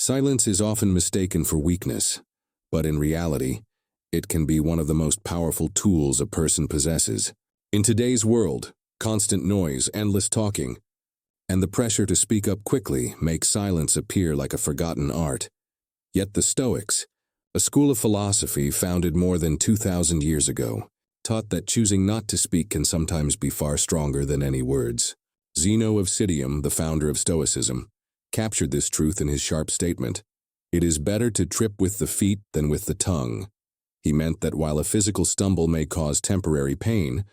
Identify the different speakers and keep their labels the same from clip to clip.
Speaker 1: Silence is often mistaken for weakness, but in reality, it can be one of the most powerful tools a person possesses. In today's world, constant noise, endless talking, and the pressure to speak up quickly make silence appear like a forgotten art. Yet the Stoics, a school of philosophy founded more than 2,000 years ago, taught that choosing not to speak can sometimes be far stronger than any words. Zeno of Citium, the founder of Stoicism, captured this truth in his sharp statement, "It is better to trip with the feet than with the tongue." He meant that while a physical stumble may cause temporary pain,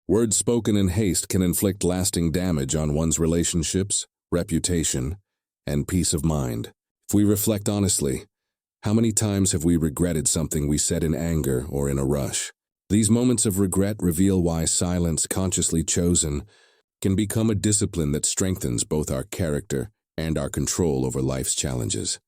Speaker 1: words spoken in haste can inflict lasting damage on one's relationships, reputation, and peace of mind. If we reflect honestly, how many times have we regretted something we said in anger or in a rush? These moments of regret reveal why silence, consciously chosen, can become a discipline that strengthens both our character and our control over life's challenges.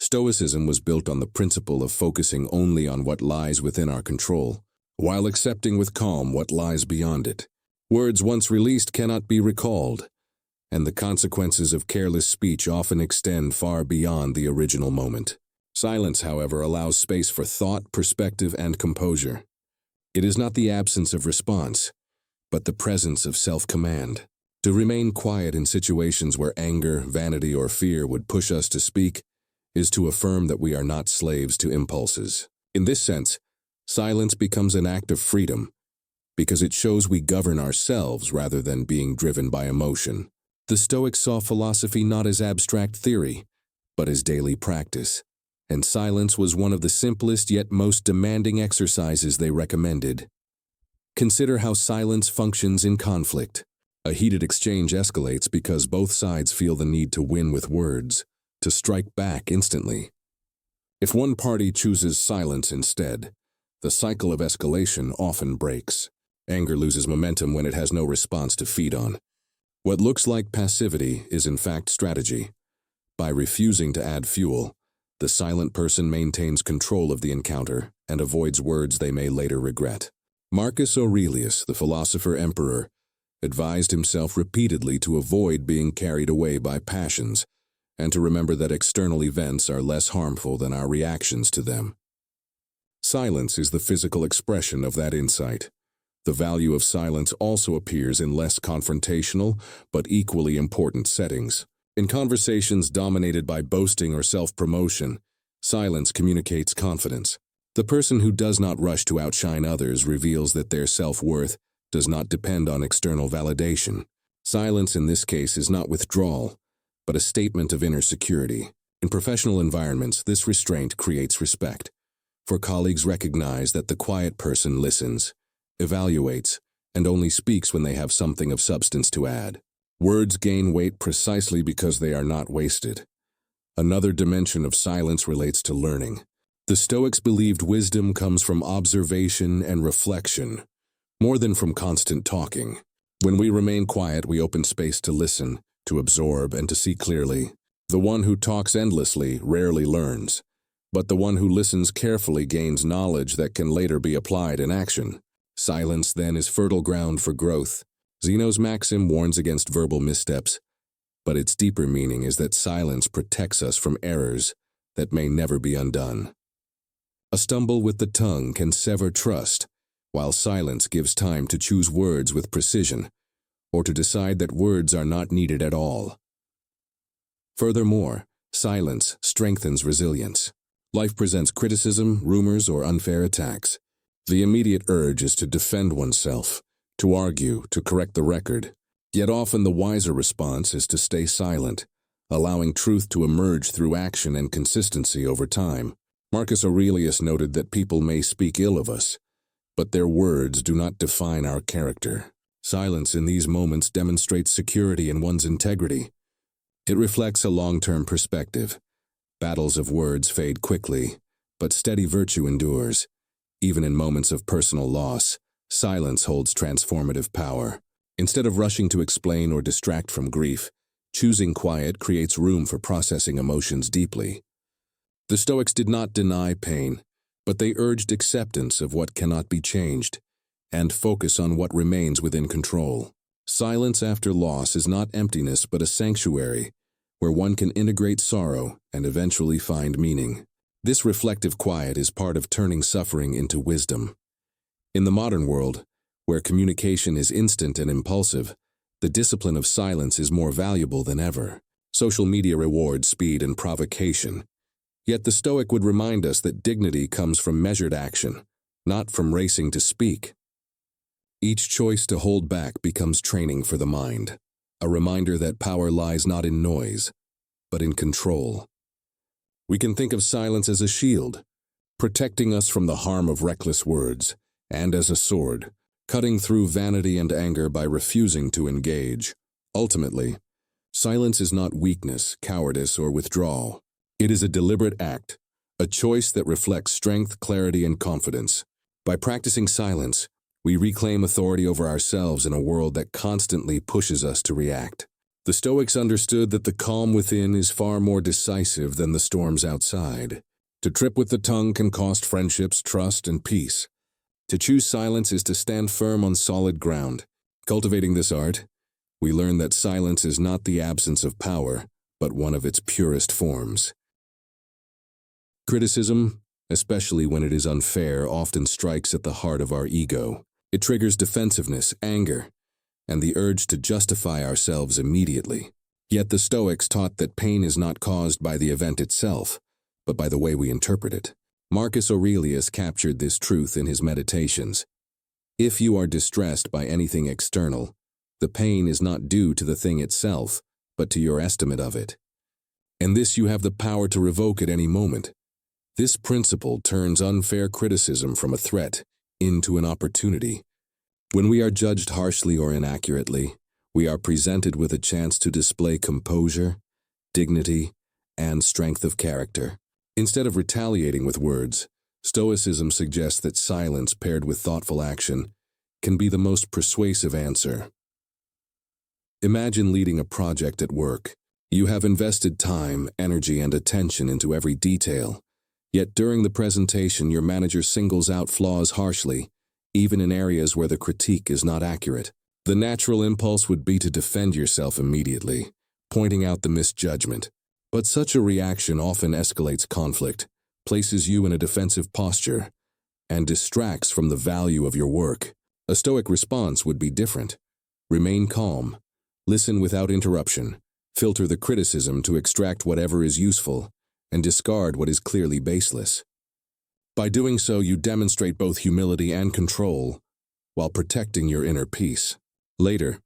Speaker 1: Stoicism was built on the principle of focusing only on what lies within our control, while accepting with calm what lies beyond it. Words once released cannot be recalled, and the consequences of careless speech often extend far beyond the original moment. Silence, however, allows space for thought, perspective, and composure. It is not the absence of response, but the presence of self-command. To remain quiet in situations where anger, vanity, or fear would push us to speak is to affirm that we are not slaves to impulses. In this sense, silence becomes an act of freedom, because it shows we govern ourselves rather than being driven by emotion. The Stoics saw philosophy not as abstract theory, but as daily practice, and silence was one of the simplest yet most demanding exercises they recommended. Consider how silence functions in conflict. A heated exchange escalates because both sides feel the need to win with words, to strike back instantly. If one party chooses silence instead, the cycle of escalation often breaks. Anger loses momentum when it has no response to feed on. What looks like passivity is in fact strategy. By refusing to add fuel, the silent person maintains control of the encounter and avoids words they may later regret. Marcus Aurelius, the philosopher-emperor, advised himself repeatedly to avoid being carried away by passions and to remember that external events are less harmful than our reactions to them. Silence is the physical expression of that insight. The value of silence also appears in less confrontational but equally important settings. In conversations dominated by boasting or self-promotion, silence communicates confidence. The person who does not rush to outshine others reveals that their self-worth does not depend on external validation. Silence in this case is not withdrawal, but a statement of inner security. In professional environments, this restraint creates respect, for colleagues recognize that the quiet person listens, evaluates, and only speaks when they have something of substance to add. Words gain weight precisely because they are not wasted. Another dimension of silence relates to learning. The Stoics believed wisdom comes from observation and reflection, more than from constant talking. When we remain quiet, we open space to listen, to absorb, and to see clearly. The one who talks endlessly rarely learns, but the one who listens carefully gains knowledge that can later be applied in action. Silence, then, is fertile ground for growth. Zeno's maxim warns against verbal missteps, but its deeper meaning is that silence protects us from errors that may never be undone. A stumble with the tongue can sever trust, while silence gives time to choose words with precision, or to decide that words are not needed at all. Furthermore, silence strengthens resilience. Life presents criticism, rumors, or unfair attacks. The immediate urge is to defend oneself, to argue, to correct the record. Yet often the wiser response is to stay silent, allowing truth to emerge through action and consistency over time. Marcus Aurelius noted that people may speak ill of us, but their words do not define our character. Silence in these moments demonstrates security in one's integrity. It reflects a long-term perspective. Battles of words fade quickly, but steady virtue endures. Even in moments of personal loss, silence holds transformative power. Instead of rushing to explain or distract from grief, choosing quiet creates room for processing emotions deeply. The Stoics did not deny pain, but they urged acceptance of what cannot be changed, and focus on what remains within control. Silence after loss is not emptiness but a sanctuary, where one can integrate sorrow and eventually find meaning. This reflective quiet is part of turning suffering into wisdom. In the modern world, where communication is instant and impulsive, the discipline of silence is more valuable than ever. Social media rewards speed and provocation. Yet the Stoic would remind us that dignity comes from measured action, not from racing to speak. Each choice to hold back becomes training for the mind, a reminder that power lies not in noise, but in control. We can think of silence as a shield, protecting us from the harm of reckless words, and as a sword, cutting through vanity and anger by refusing to engage. Ultimately, silence is not weakness, cowardice, or withdrawal. It is a deliberate act, a choice that reflects strength, clarity, and confidence. By practicing silence, we reclaim authority over ourselves in a world that constantly pushes us to react. The Stoics understood that the calm within is far more decisive than the storms outside. To trip with the tongue can cost friendships, trust, and peace. To choose silence is to stand firm on solid ground. Cultivating this art, we learn that silence is not the absence of power, but one of its purest forms. Criticism, especially when it is unfair, often strikes at the heart of our ego. It triggers defensiveness, anger, and the urge to justify ourselves immediately. Yet the Stoics taught that pain is not caused by the event itself, but by the way we interpret it. Marcus Aurelius captured this truth in his Meditations. If you are distressed by anything external, the pain is not due to the thing itself, but to your estimate of it. And this you have the power to revoke at any moment. This principle turns unfair criticism from a threat into an opportunity. When we are judged harshly or inaccurately, we are presented with a chance to display composure, dignity, and strength of character. Instead of retaliating with words, Stoicism suggests that silence paired with thoughtful action can be the most persuasive answer. Imagine leading a project at work. You have invested time, energy, and attention into every detail. Yet during the presentation, your manager singles out flaws harshly, even in areas where the critique is not accurate. The natural impulse would be to defend yourself immediately, pointing out the misjudgment. But such a reaction often escalates conflict, places you in a defensive posture, and distracts from the value of your work. A Stoic response would be different. Remain calm, listen without interruption, filter the criticism to extract whatever is useful, and discard what is clearly baseless. By doing so, you demonstrate both humility and control, while protecting your inner peace. Later,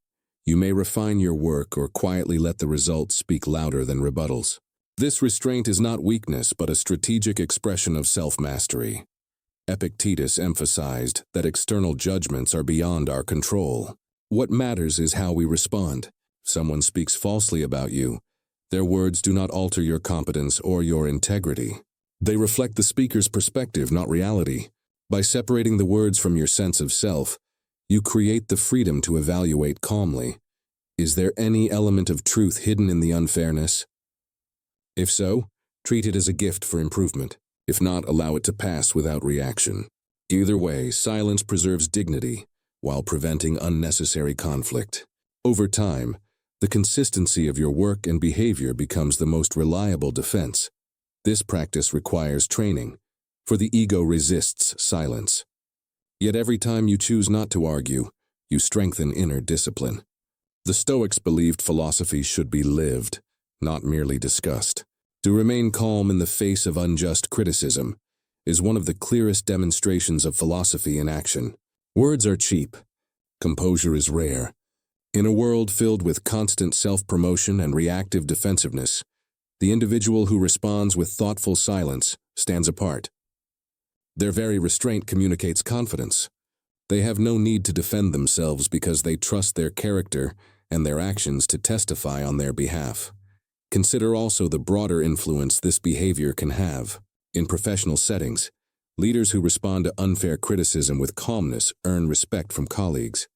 Speaker 1: you may refine your work or quietly let the results speak louder than rebuttals. This restraint is not weakness, but a strategic expression of self-mastery. Epictetus emphasized that external judgments are beyond our control. What matters is how we respond. If someone speaks falsely about you, their words do not alter your competence or your integrity. They reflect the speaker's perspective, not reality. By separating the words from your sense of self, you create the freedom to evaluate calmly. Is there any element of truth hidden in the unfairness? If so, treat it as a gift for improvement. If not, allow it to pass without reaction. Either way, silence preserves dignity while preventing unnecessary conflict. Over time, the consistency of your work and behavior becomes the most reliable defense. This practice requires training, for the ego resists silence. Yet every time you choose not to argue, you strengthen inner discipline. The Stoics believed philosophy should be lived, not merely discussed. To remain calm in the face of unjust criticism is one of the clearest demonstrations of philosophy in action. Words are cheap. Composure is rare. In a world filled with constant self-promotion and reactive defensiveness, the individual who responds with thoughtful silence stands apart. Their very restraint communicates confidence. They have no need to defend themselves because they trust their character and their actions to testify on their behalf. Consider also the broader influence this behavior can have. In professional settings, leaders who respond to unfair criticism with calmness earn respect from colleagues.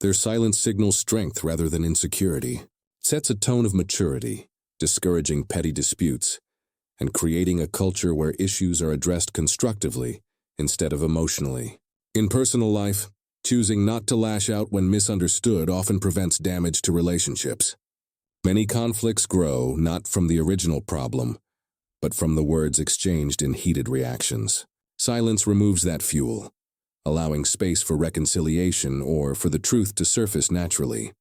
Speaker 1: Their silence signals strength rather than insecurity. It sets a tone of maturity, discouraging petty disputes, and creating a culture where issues are addressed constructively instead of emotionally. In personal life, choosing not to lash out when misunderstood often prevents damage to relationships. Many conflicts grow not from the original problem, but from the words exchanged in heated reactions. Silence removes that fuel, allowing space for reconciliation or for the truth to surface naturally.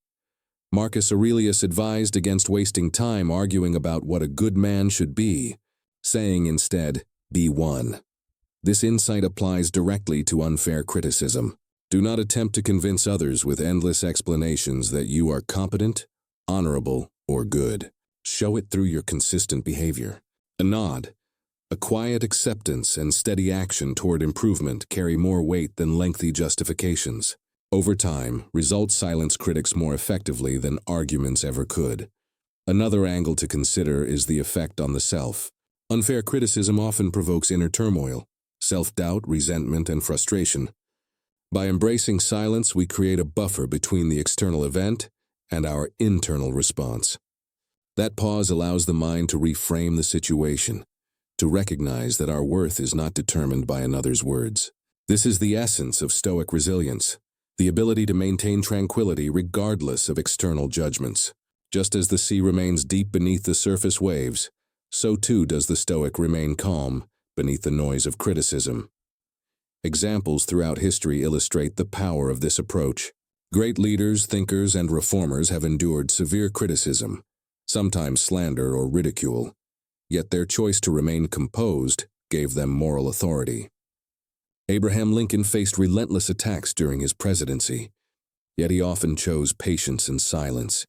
Speaker 1: Marcus Aurelius advised against wasting time arguing about what a good man should be, saying instead, "Be one." This insight applies directly to unfair criticism. Do not attempt to convince others with endless explanations that you are competent, honorable, or good. Show it through your consistent behavior. A nod, a quiet acceptance, and steady action toward improvement carry more weight than lengthy justifications. Over time, results silence critics more effectively than arguments ever could. Another angle to consider is the effect on the self. Unfair criticism often provokes inner turmoil, self-doubt, resentment, and frustration. By embracing silence, we create a buffer between the external event and our internal response. That pause allows the mind to reframe the situation, to recognize that our worth is not determined by another's words. This is the essence of Stoic resilience, the ability to maintain tranquility regardless of external judgments. Just as the sea remains deep beneath the surface waves, so too does the Stoic remain calm beneath the noise of criticism. Examples throughout history illustrate the power of this approach. Great leaders, thinkers, and reformers have endured severe criticism, sometimes slander or ridicule, yet their choice to remain composed gave them moral authority. Abraham Lincoln faced relentless attacks during his presidency, yet he often chose patience and silence,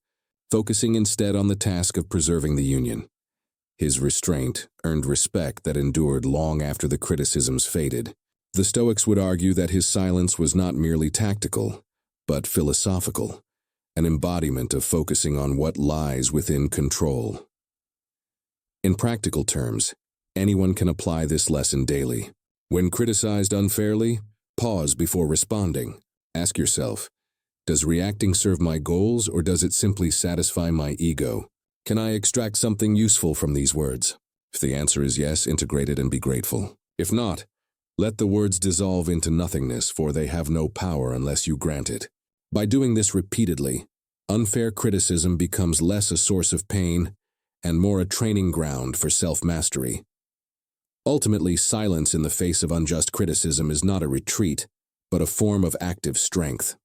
Speaker 1: focusing instead on the task of preserving the Union. His restraint earned respect that endured long after the criticisms faded. The Stoics would argue that his silence was not merely tactical, but philosophical, an embodiment of focusing on what lies within control. In practical terms, anyone can apply this lesson daily. When criticized unfairly, pause before responding. Ask yourself, does reacting serve my goals or does it simply satisfy my ego? Can I extract something useful from these words? If the answer is yes, integrate it and be grateful. If not, let the words dissolve into nothingness, for they have no power unless you grant it. By doing this repeatedly, unfair criticism becomes less a source of pain and more a training ground for self-mastery. Ultimately, silence in the face of unjust criticism is not a retreat, but a form of active strength.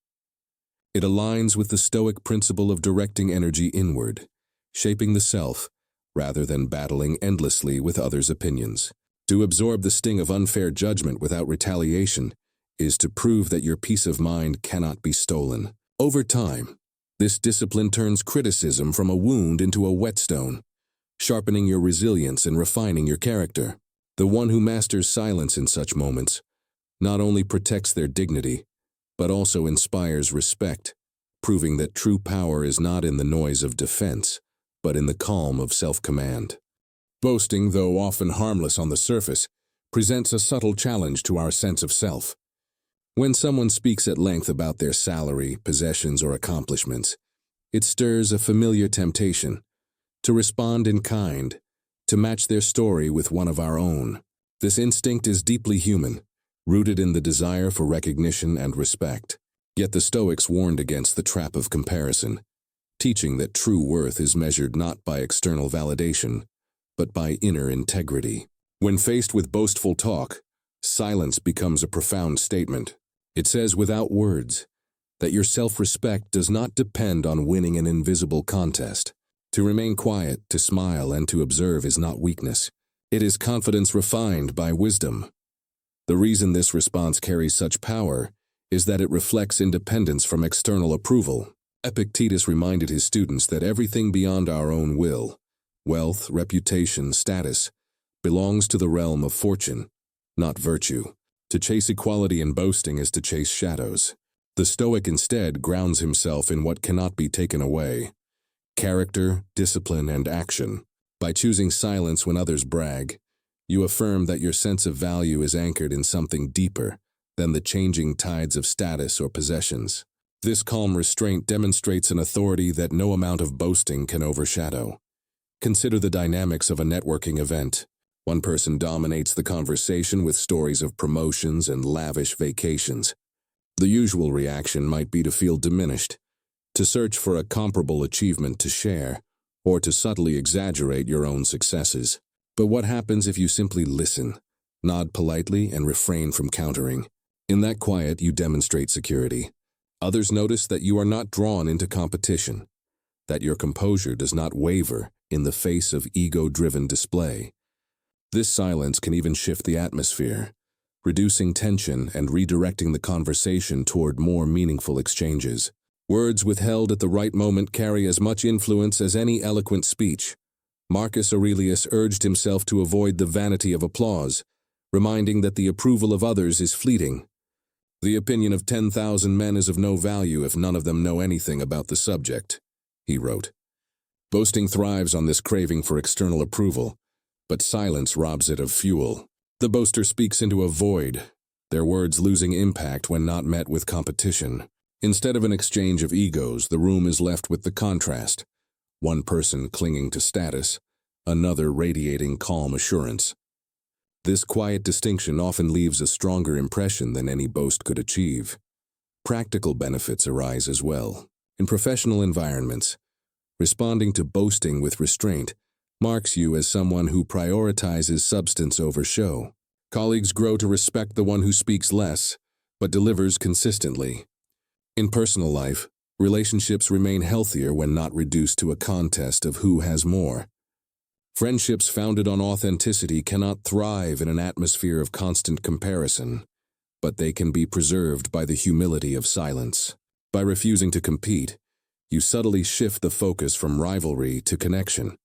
Speaker 1: It aligns with the Stoic principle of directing energy inward, shaping the self, rather than battling endlessly with others' opinions. To absorb the sting of unfair judgment without retaliation is to prove that your peace of mind cannot be stolen. Over time, this discipline turns criticism from a wound into a whetstone, sharpening your resilience and refining your character. The one who masters silence in such moments not only protects their dignity, but also inspires respect, proving that true power is not in the noise of defense, but in the calm of self-command. Boasting, though often harmless on the surface, presents a subtle challenge to our sense of self. When someone speaks at length about their salary, possessions, or accomplishments, it stirs a familiar temptation to respond in kind, to match their story with one of our own. This instinct is deeply human, rooted in the desire for recognition and respect. Yet the Stoics warned against the trap of comparison, teaching that true worth is measured not by external validation, but by inner integrity. When faced with boastful talk, silence becomes a profound statement. It says without words that your self-respect does not depend on winning an invisible contest. To remain quiet, to smile, and to observe is not weakness. It is confidence refined by wisdom. The reason this response carries such power is that it reflects independence from external approval. Epictetus reminded his students that everything beyond our own will, wealth, reputation, status, belongs to the realm of fortune, not virtue. To chase equality in boasting is to chase shadows. The Stoic instead grounds himself in what cannot be taken away: character, discipline, and action. By choosing silence when others brag, you affirm that your sense of value is anchored in something deeper than the changing tides of status or possessions. This calm restraint demonstrates an authority that no amount of boasting can overshadow. Consider the dynamics of a networking event. One person dominates the conversation with stories of promotions and lavish vacations. The usual reaction might be to feel diminished, to search for a comparable achievement to share, or to subtly exaggerate your own successes. But what happens if you simply listen, nod politely, and refrain from countering? In that quiet, you demonstrate security. Others notice that you are not drawn into competition, that your composure does not waver in the face of ego-driven display. This silence can even shift the atmosphere, reducing tension and redirecting the conversation toward more meaningful exchanges. Words withheld at the right moment carry as much influence as any eloquent speech. Marcus Aurelius urged himself to avoid the vanity of applause, reminding that the approval of others is fleeting. The opinion of 10,000 men is of no value if none of them know anything about the subject, he wrote. Boasting thrives on this craving for external approval, but silence robs it of fuel. The boaster speaks into a void, their words losing impact when not met with competition. Instead of an exchange of egos, the room is left with the contrast, one person clinging to status, another radiating calm assurance. This quiet distinction often leaves a stronger impression than any boast could achieve. Practical benefits arise as well. In professional environments, responding to boasting with restraint marks you as someone who prioritizes substance over show. Colleagues grow to respect the one who speaks less, but delivers consistently. In personal life, relationships remain healthier when not reduced to a contest of who has more. Friendships founded on authenticity cannot thrive in an atmosphere of constant comparison, but they can be preserved by the humility of silence. By refusing to compete, you subtly shift the focus from rivalry to connection.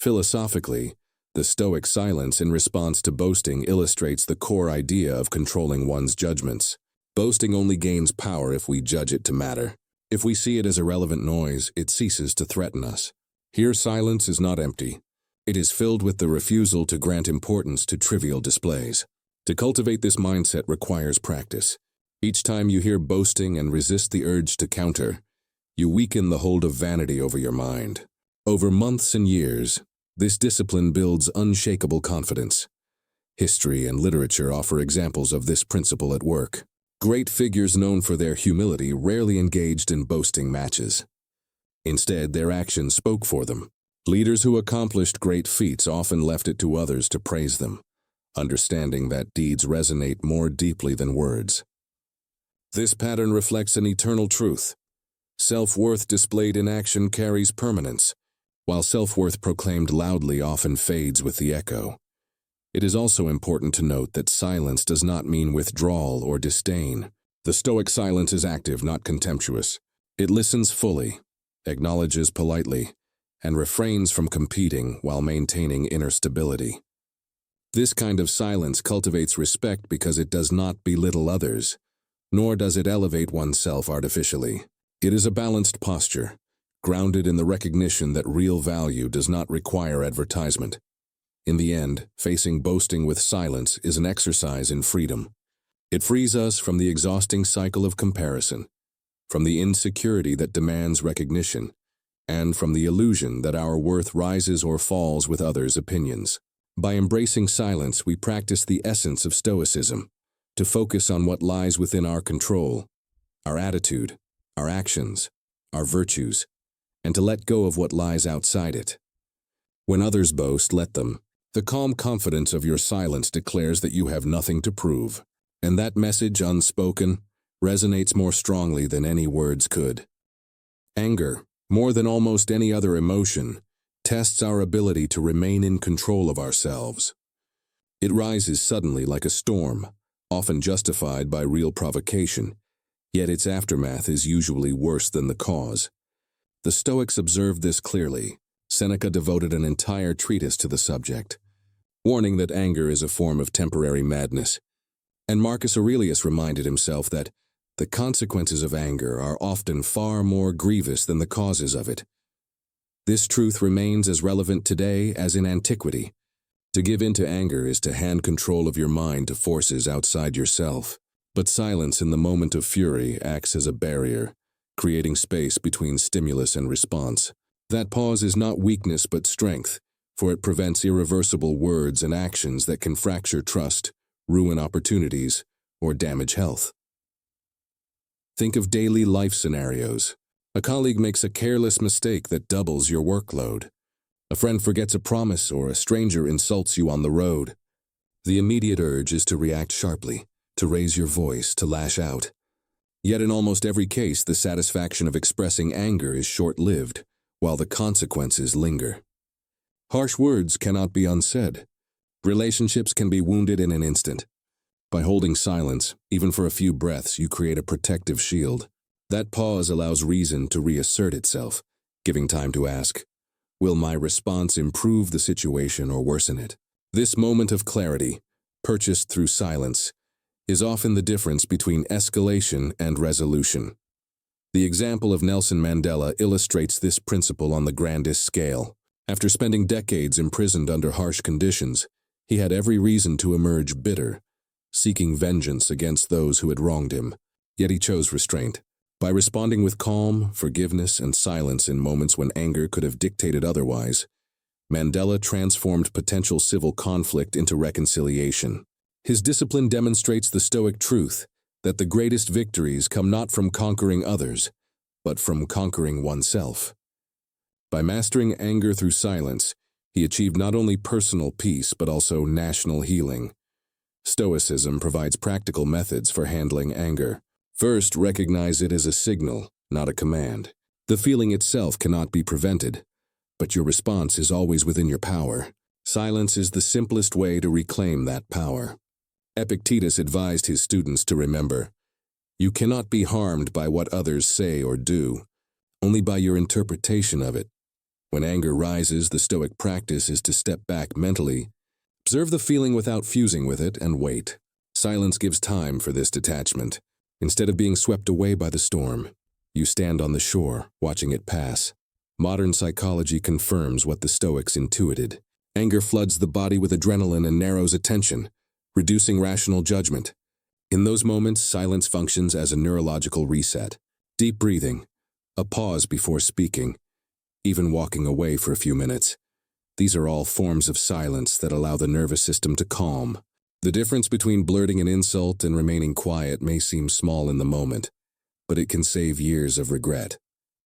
Speaker 1: Philosophically, the Stoic silence in response to boasting illustrates the core idea of controlling one's judgments. Boasting only gains power if we judge it to matter. If we see it as irrelevant noise, it ceases to threaten us. Here, silence is not empty. It is filled with the refusal to grant importance to trivial displays. To cultivate this mindset requires practice. Each time you hear boasting and resist the urge to counter, you weaken the hold of vanity over your mind. Over months and years, this discipline builds unshakable confidence. History and literature offer examples of this principle at work. Great figures known for their humility rarely engaged in boasting matches. Instead, their actions spoke for them. Leaders who accomplished great feats often left it to others to praise them, understanding that deeds resonate more deeply than words. This pattern reflects an eternal truth. Self-worth displayed in action carries permanence, while self-worth proclaimed loudly often fades with the echo. It is also important to note that silence does not mean withdrawal or disdain. The Stoic silence is active, not contemptuous. It listens fully, acknowledges politely, and refrains from competing while maintaining inner stability. This kind of silence cultivates respect because it does not belittle others, nor does it elevate oneself artificially. It is a balanced posture, grounded in the recognition that real value does not require advertisement. In the end, facing boasting with silence is an exercise in freedom. It frees us from the exhausting cycle of comparison, from the insecurity that demands recognition, and from the illusion that our worth rises or falls with others' opinions. By embracing silence, we practice the essence of Stoicism, to focus on what lies within our control, our attitude, our actions, our virtues, and to let go of what lies outside it. When others boast, let them. The calm confidence of your silence declares that you have nothing to prove, and that message, unspoken, resonates more strongly than any words could. Anger, more than almost any other emotion, tests our ability to remain in control of ourselves. It rises suddenly like a storm, often justified by real provocation, yet its aftermath is usually worse than the cause. The Stoics observed this clearly. Seneca devoted an entire treatise to the subject, warning that anger is a form of temporary madness. And Marcus Aurelius reminded himself that the consequences of anger are often far more grievous than the causes of it. This truth remains as relevant today as in antiquity. To give in to anger is to hand control of your mind to forces outside yourself. But silence in the moment of fury acts as a barrier, creating space between stimulus and response. That pause is not weakness but strength, for it prevents irreversible words and actions that can fracture trust, ruin opportunities, or damage health. Think of daily life scenarios. A colleague makes a careless mistake that doubles your workload. A friend forgets a promise or a stranger insults you on the road. The immediate urge is to react sharply, to raise your voice, to lash out. Yet in almost every case, the satisfaction of expressing anger is short-lived, while the consequences linger. Harsh words cannot be unsaid. Relationships can be wounded in an instant. By holding silence, even for a few breaths, you create a protective shield. That pause allows reason to reassert itself, giving time to ask, will my response improve the situation or worsen it? This moment of clarity, purchased through silence, is often the difference between escalation and resolution. The example of Nelson Mandela illustrates this principle on the grandest scale. After spending decades imprisoned under harsh conditions, he had every reason to emerge bitter, seeking vengeance against those who had wronged him. Yet he chose restraint. By responding with calm, forgiveness, and silence in moments when anger could have dictated otherwise, Mandela transformed potential civil conflict into reconciliation. His discipline demonstrates the Stoic truth that the greatest victories come not from conquering others, but from conquering oneself. By mastering anger through silence, he achieved not only personal peace but also national healing. Stoicism provides practical methods for handling anger. First, recognize it as a signal, not a command. The feeling itself cannot be prevented, but your response is always within your power. Silence is the simplest way to reclaim that power. Epictetus advised his students to remember, you cannot be harmed by what others say or do, only by your interpretation of it. When anger rises, the Stoic practice is to step back mentally, observe the feeling without fusing with it, and wait. Silence gives time for this detachment. Instead of being swept away by the storm, you stand on the shore, watching it pass. Modern psychology confirms what the Stoics intuited. Anger floods the body with adrenaline and narrows attention, reducing rational judgment. In those moments, silence functions as a neurological reset. Deep breathing, a pause before speaking, even walking away for a few minutes. These are all forms of silence that allow the nervous system to calm. The difference between blurting an insult and remaining quiet may seem small in the moment, but it can save years of regret.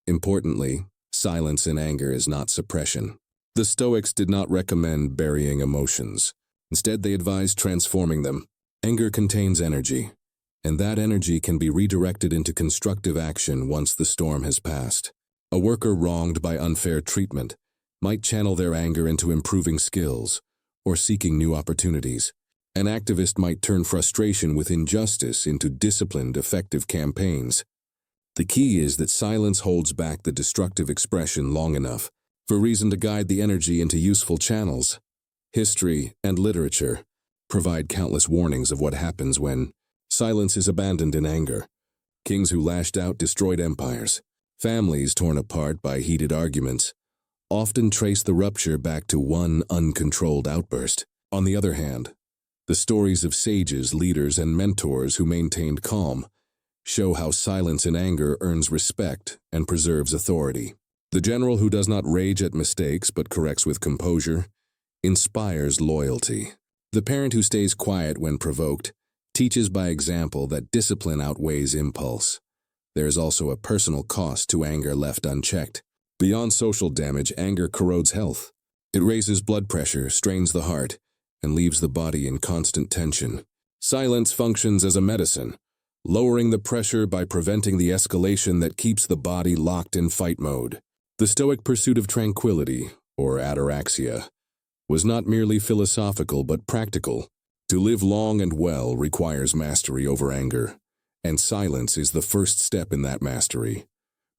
Speaker 1: Importantly, silence in anger is not suppression. The Stoics did not recommend burying emotions. Instead, they advised transforming them. Anger contains energy, and that energy can be redirected into constructive action once the storm has passed. A worker wronged by unfair treatment might channel their anger into improving skills or seeking new opportunities. An activist might turn frustration with injustice into disciplined, effective campaigns. The key is that silence holds back the destructive expression long enough for reason to guide the energy into useful channels. History and literature provide countless warnings of what happens when silence is abandoned in anger. Kings who lashed out destroyed empires. Families torn apart by heated arguments often trace the rupture back to one uncontrolled outburst. On the other hand, the stories of sages, leaders, and mentors who maintained calm show how silence in anger earns respect and preserves authority. The general who does not rage at mistakes but corrects with composure inspires loyalty. The parent who stays quiet when provoked teaches by example that discipline outweighs impulse. There is also a personal cost to anger left unchecked. Beyond social damage, anger corrodes health. It raises blood pressure, strains the heart, and leaves the body in constant tension. Silence functions as a medicine, lowering the pressure by preventing the escalation that keeps the body locked in fight mode. The Stoic pursuit of tranquility, or ataraxia, was not merely philosophical but practical. To live long and well requires mastery over anger, and silence is the first step in that mastery.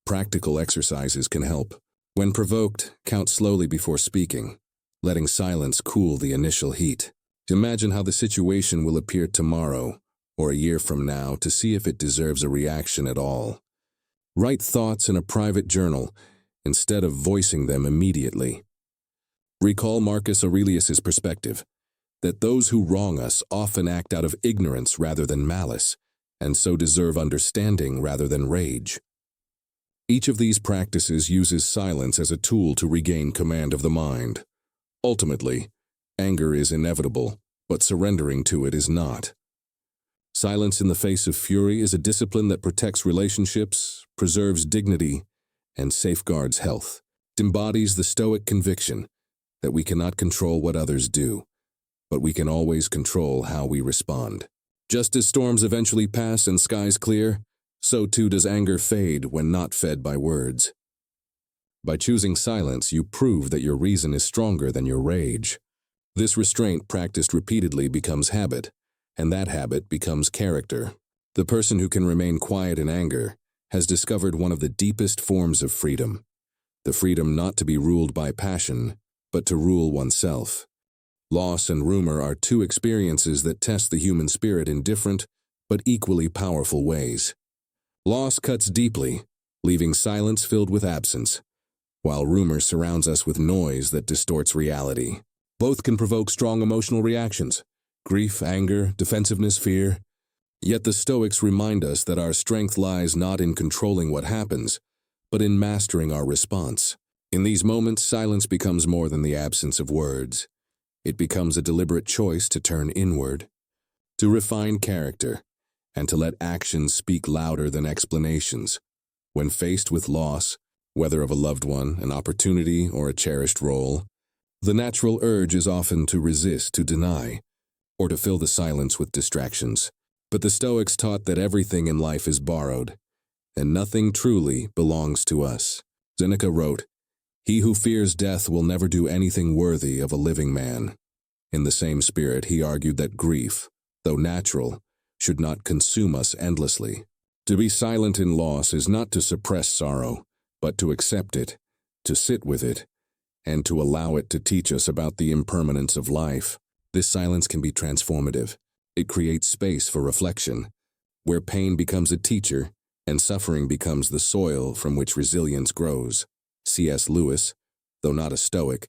Speaker 1: Practical exercises can help. When provoked, count slowly before speaking, letting silence cool the initial heat. Imagine how the situation will appear tomorrow or a year from now to see if it deserves a reaction at all. Write thoughts in a private journal instead of voicing them immediately. Recall Marcus Aurelius's perspective, that those who wrong us often act out of ignorance rather than malice, and so deserve understanding rather than rage. Each of these practices uses silence as a tool to regain command of the mind. Ultimately, anger is inevitable, but surrendering to it is not. Silence in the face of fury is a discipline that protects relationships, preserves dignity, and safeguards health. It embodies the Stoic conviction that we cannot control what others do, but we can always control how we respond. Just as storms eventually pass and skies clear, so too does anger fade when not fed by words. By choosing silence, you prove that your reason is stronger than your rage. This restraint practiced repeatedly becomes habit, and that habit becomes character. The person who can remain quiet in anger has discovered one of the deepest forms of freedom, the freedom not to be ruled by passion, but to rule oneself. Loss and rumor are two experiences that test the human spirit in different, but equally powerful ways. Loss cuts deeply, leaving silence filled with absence, while rumor surrounds us with noise that distorts reality. Both can provoke strong emotional reactions: grief, anger, defensiveness, fear. Yet the Stoics remind us that our strength lies not in controlling what happens, but in mastering our response. In these moments, silence becomes more than the absence of words. It becomes a deliberate choice to turn inward, to refine character, and to let actions speak louder than explanations. When faced with loss, whether of a loved one, an opportunity, or a cherished role, the natural urge is often to resist, to deny, or to fill the silence with distractions. But the Stoics taught that everything in life is borrowed, and nothing truly belongs to us. Seneca wrote, "He who fears death will never do anything worthy of a living man." In the same spirit, he argued that grief, though natural, should not consume us endlessly. To be silent in loss is not to suppress sorrow, but to accept it, to sit with it, and to allow it to teach us about the impermanence of life. This silence can be transformative. It creates space for reflection, where pain becomes a teacher and suffering becomes the soil from which resilience grows. C.S. Lewis, though not a Stoic,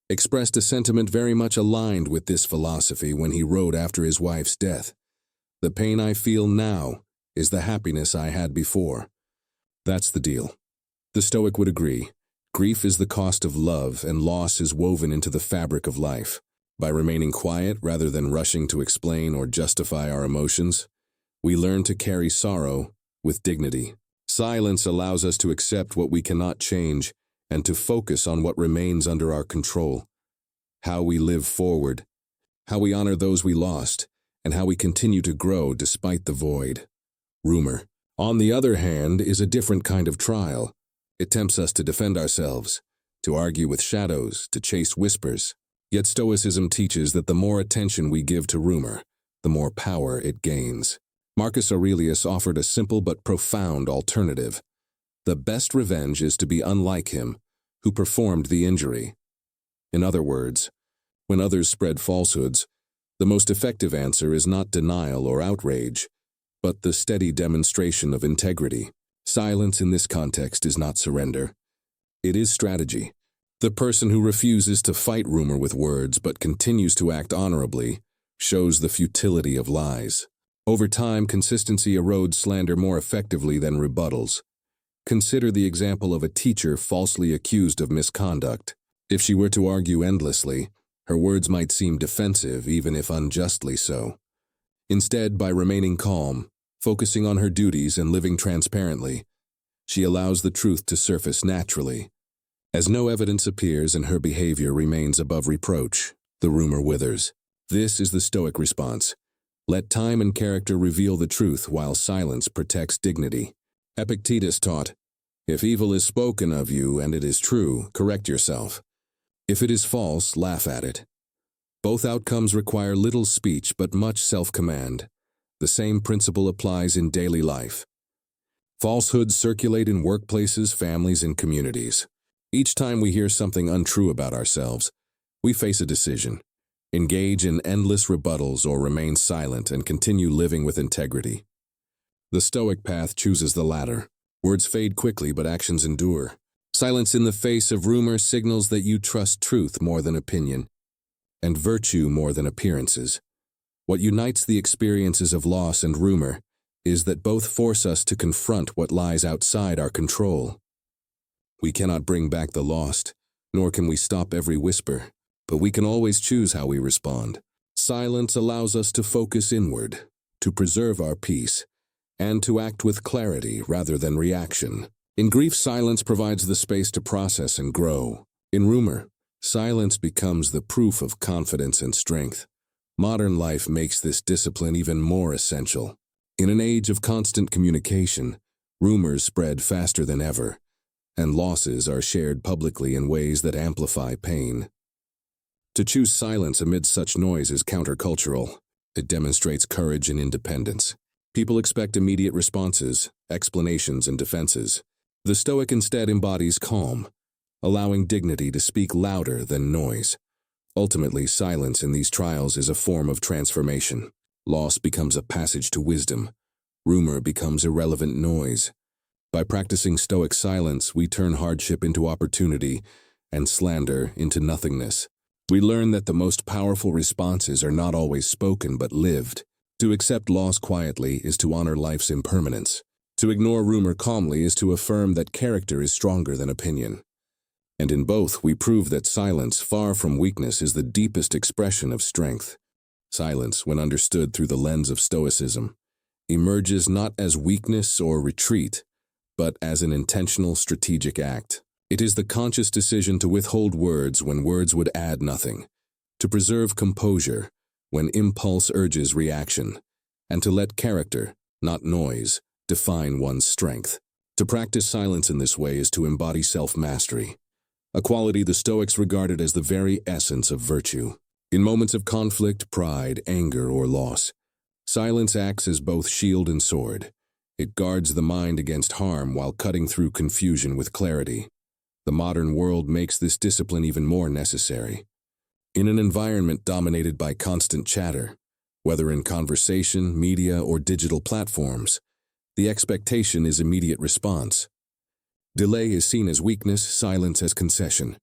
Speaker 1: expressed a sentiment very much aligned with this philosophy when he wrote after his wife's death, "The pain I feel now is the happiness I had before." That's the deal. The Stoic would agree. Grief is the cost of love, and loss is woven into the fabric of life. By remaining quiet rather than rushing to explain or justify our emotions, we learn to carry sorrow with dignity. Silence allows us to accept what we cannot change and to focus on what remains under our control. How we live forward, how we honor those we lost, and how we continue to grow despite the void. Rumor, on the other hand, is a different kind of trial. It tempts us to defend ourselves, to argue with shadows, to chase whispers. Yet Stoicism teaches that the more attention we give to rumor, the more power it gains. Marcus Aurelius offered a simple but profound alternative. The best revenge is to be unlike him, who performed the injury. In other words, when others spread falsehoods, the most effective answer is not denial or outrage, but the steady demonstration of integrity. Silence in this context is not surrender. It is strategy. The person who refuses to fight rumor with words but continues to act honorably shows the futility of lies. Over time, consistency erodes slander more effectively than rebuttals. Consider the example of a teacher falsely accused of misconduct. If she were to argue endlessly, her words might seem defensive, even if unjustly so. Instead, by remaining calm, focusing on her duties and living transparently, she allows the truth to surface naturally. As no evidence appears and her behavior remains above reproach, the rumor withers. This is the Stoic response. Let time and character reveal the truth while silence protects dignity. Epictetus taught, "If evil is spoken of you and it is true, correct yourself. If it is false, laugh at it." Both outcomes require little speech but much self-command. The same principle applies in daily life. Falsehoods circulate in workplaces, families, and communities. Each time we hear something untrue about ourselves, we face a decision: engage in endless rebuttals or remain silent and continue living with integrity. The Stoic path chooses the latter. Words fade quickly, but actions endure. Silence in the face of rumor signals that you trust truth more than opinion, and virtue more than appearances. What unites the experiences of loss and rumor is that both force us to confront what lies outside our control. We cannot bring back the lost, nor can we stop every whisper, but we can always choose how we respond. Silence allows us to focus inward, to preserve our peace, and to act with clarity rather than reaction. In grief, silence provides the space to process and grow. In rumor, Silence becomes the proof of confidence and strength. Modern life makes this discipline even more essential. In an age of constant communication, rumors spread faster than ever, and losses are shared publicly in ways that amplify pain. To choose silence amid such noise is countercultural. It demonstrates courage and independence. People expect immediate responses, explanations, and defenses. The Stoic instead embodies calm, allowing dignity to speak louder than noise. Ultimately, silence in these trials is a form of transformation. Loss becomes a passage to wisdom. Rumor becomes irrelevant noise. By practicing Stoic silence, we turn hardship into opportunity and slander into nothingness. We learn that the most powerful responses are not always spoken but lived. To accept loss quietly is to honor life's impermanence. To ignore rumor calmly is to affirm that character is stronger than opinion. And in both, we prove that silence, far from weakness, is the deepest expression of strength. Silence, when understood through the lens of Stoicism, emerges not as weakness or retreat, but as an intentional, strategic act. It is the conscious decision to withhold words when words would add nothing, to preserve composure when impulse urges reaction, and to let character, not noise, define one's strength. To practice silence in this way is to embody self-mastery, a quality the Stoics regarded as the very essence of virtue. In moments of conflict, pride, anger, or loss, silence acts as both shield and sword. It guards the mind against harm while cutting through confusion with clarity. The modern world makes this discipline even more necessary. In an environment dominated by constant chatter, whether in conversation, media, or digital platforms, the expectation is immediate response. Delay is seen as weakness, silence as concession.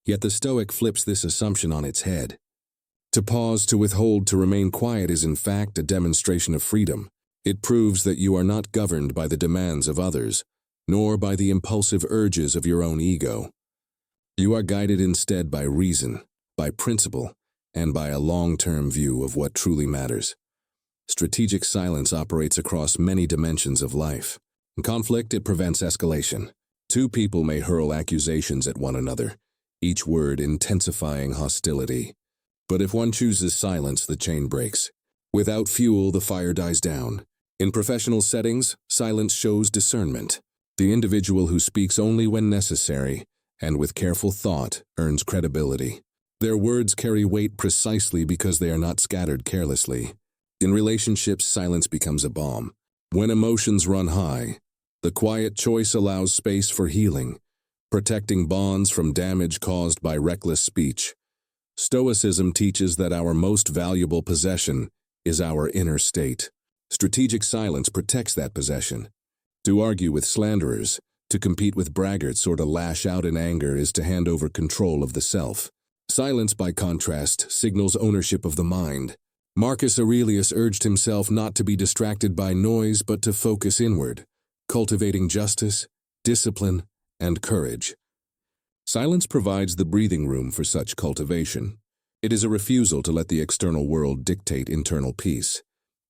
Speaker 1: Yet the Stoic flips this assumption on its head. To pause, to withhold, to remain quiet is in fact a demonstration of freedom. It proves that you are not governed by the demands of others, nor by the impulsive urges of your own ego. You are guided instead by reason, by principle, and by a long-term view of what truly matters. Strategic silence operates across many dimensions of life. In conflict, it prevents escalation. Two people may hurl accusations at one another, each word intensifying hostility. But if one chooses silence, the chain breaks. Without fuel, the fire dies down. In professional settings, silence shows discernment. The individual who speaks only when necessary, and with careful thought, earns credibility. Their words carry weight precisely because they are not scattered carelessly. In relationships, silence becomes a balm. When emotions run high, the quiet choice allows space for healing, protecting bonds from damage caused by reckless speech. Stoicism teaches that our most valuable possession is our inner state. Strategic silence protects that possession. To argue with slanderers, to compete with braggarts, or to lash out in anger is to hand over control of the self. Silence, by contrast, signals ownership of the mind. Marcus Aurelius urged himself not to be distracted by noise but to focus inward, cultivating justice, discipline, and courage. Silence provides the breathing room for such cultivation. It is a refusal to let the external world dictate internal peace.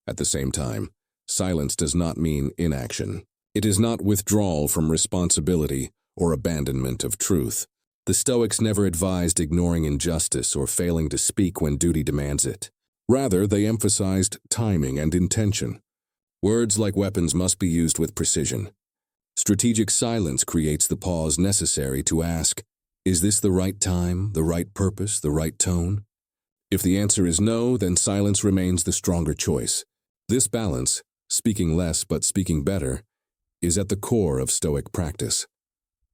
Speaker 1: At the same time, silence does not mean inaction. It is not withdrawal from responsibility or abandonment of truth. The Stoics never advised ignoring injustice or failing to speak when duty demands it. Rather, they emphasized timing and intention. Words like weapons must be used with precision. Strategic silence creates the pause necessary to ask, is this the right time, the right purpose, the right tone? If the answer is no, then silence remains the stronger choice. This balance, speaking less but speaking better, is at the core of Stoic practice.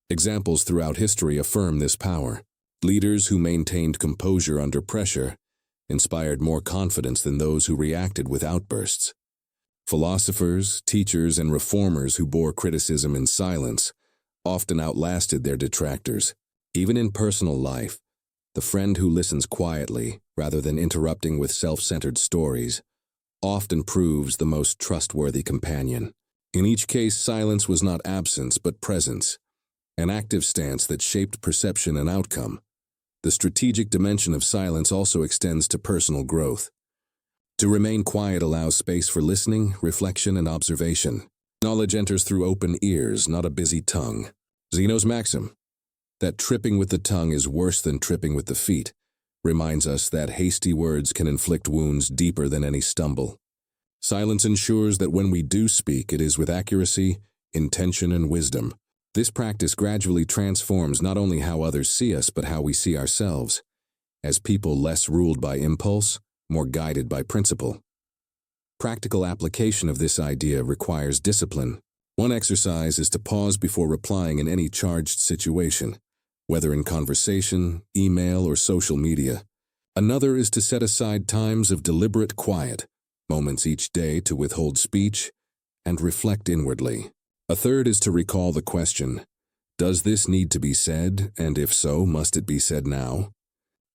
Speaker 1: Examples throughout history affirm this power. Leaders who maintained composure under pressure inspired more confidence than those who reacted with outbursts. Philosophers, teachers, and reformers who bore criticism in silence often outlasted their detractors. Even in personal life, the friend who listens quietly, rather than interrupting with self-centered stories, often proves the most trustworthy companion. In each case, silence was not absence but presence, an active stance that shaped perception and outcome. The strategic dimension of silence also extends to personal growth. To remain quiet allows space for listening, reflection, and observation. Knowledge enters through open ears, not a busy tongue. Zeno's maxim, that tripping with the tongue is worse than tripping with the feet, reminds us that hasty words can inflict wounds deeper than any stumble. Silence ensures that when we do speak, it is with accuracy, intention, and wisdom. This practice gradually transforms not only how others see us, but how we see ourselves, as people less ruled by impulse, more guided by principle. Practical application of this idea requires discipline. One exercise is to pause before replying in any charged situation, whether in conversation, email, or social media. Another is to set aside times of deliberate quiet, moments each day to withhold speech and reflect inwardly. A third is to recall the question, does this need to be said, and if so, must it be said now?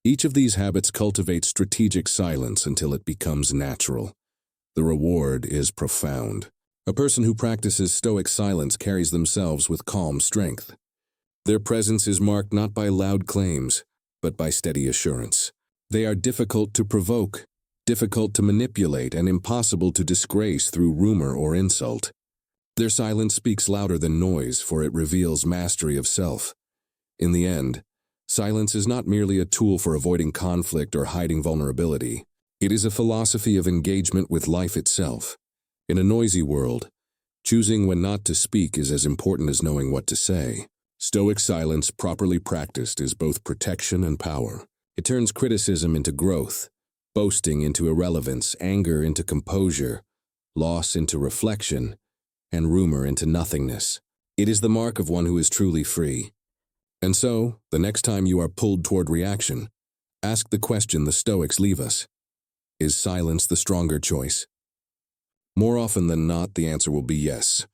Speaker 1: Each of these habits cultivates strategic silence until it becomes natural. The reward is profound. A person who practices Stoic silence carries themselves with calm strength. Their presence is marked not by loud claims, but by steady assurance. They are difficult to provoke, difficult to manipulate, and impossible to disgrace through rumor or insult. Their silence speaks louder than noise, for it reveals mastery of self. In the end, silence is not merely a tool for avoiding conflict or hiding vulnerability. It is a philosophy of engagement with life itself. In a noisy world, choosing when not to speak is as important as knowing what to say. Stoic silence, properly practiced, is both protection and power. It turns criticism into growth, boasting into irrelevance, anger into composure, loss into reflection, and rumor into nothingness. It is the mark of one who is truly free. And so, the next time you are pulled toward reaction, ask the question the Stoics leave us. Is silence the stronger choice? More often than not, the answer will be yes.